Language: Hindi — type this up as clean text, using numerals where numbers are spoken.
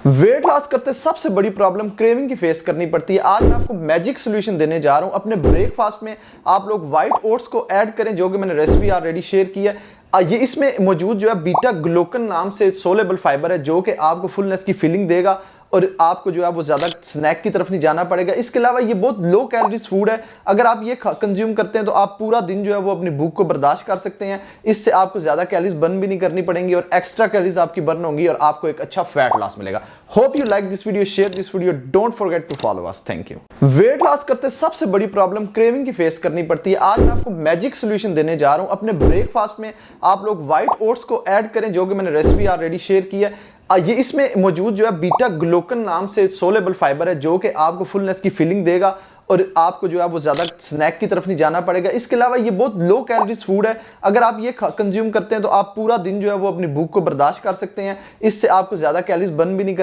वेट लॉस करते सबसे बड़ी प्रॉब्लम क्रेविंग की फेस करनी पड़ती है। आज मैं आपको मैजिक सॉल्यूशन देने जा रहा हूं। अपने ब्रेकफास्ट में आप लोग व्हाइट ओट्स को ऐड करें, जो कि मैंने रेसिपी ऑलरेडी शेयर की है। ये इसमें मौजूद जो है बीटा ग्लूकन नाम से सोलेबल फाइबर है, जो कि आपको फुलनेस की फीलिंग देगा और आपको जो है वो ज्यादा स्नैक की तरफ नहीं जाना पड़ेगा। इसके अलावा ये बहुत लो कैलोरीज फूड है। अगर आप ये कंज्यूम करते हैं तो आप पूरा दिन जो है वो अपनी भूख को बर्दाश्त कर सकते हैं। इससे आपको ज्यादा कैलोरीज बर्न भी नहीं करनी पड़ेंगी और एक्स्ट्रा कैलोरीज आपकी बर्न होंगी और आपको एक अच्छा फैट लॉस मिलेगा। Hope you like this video, share this video, don't forget to follow us. Thank you. Weight loss करते सबसे बड़ी प्रॉब्लम क्रेविंग की फेस करनी पड़ती है। आज मैं आपको मैजिक सॉल्यूशन देने जा रहा हूं। अपने ब्रेकफास्ट में आप लोग व्हाइट ओट्स को ऐड करें, जो कि मैंने रेसिपी ऑलरेडी शेयर की है। ये इसमें मौजूद जो है बीटा ग्लूकन नाम से सोलेबल फाइबर है, जो कि आपको फुलनेस की फीलिंग देगा और आपको जो है वो ज्यादा स्नैक की तरफ नहीं जाना पड़ेगा। इसके अलावा ये बहुत लो कैलोरीज फूड है। अगर आप ये कंज्यूम करते हैं तो आप पूरा दिन जो है वो अपनी भूख को बर्दाश्त कर सकते हैं। इससे आपको ज्यादा कैलोरीज बर्न भी नहीं करनी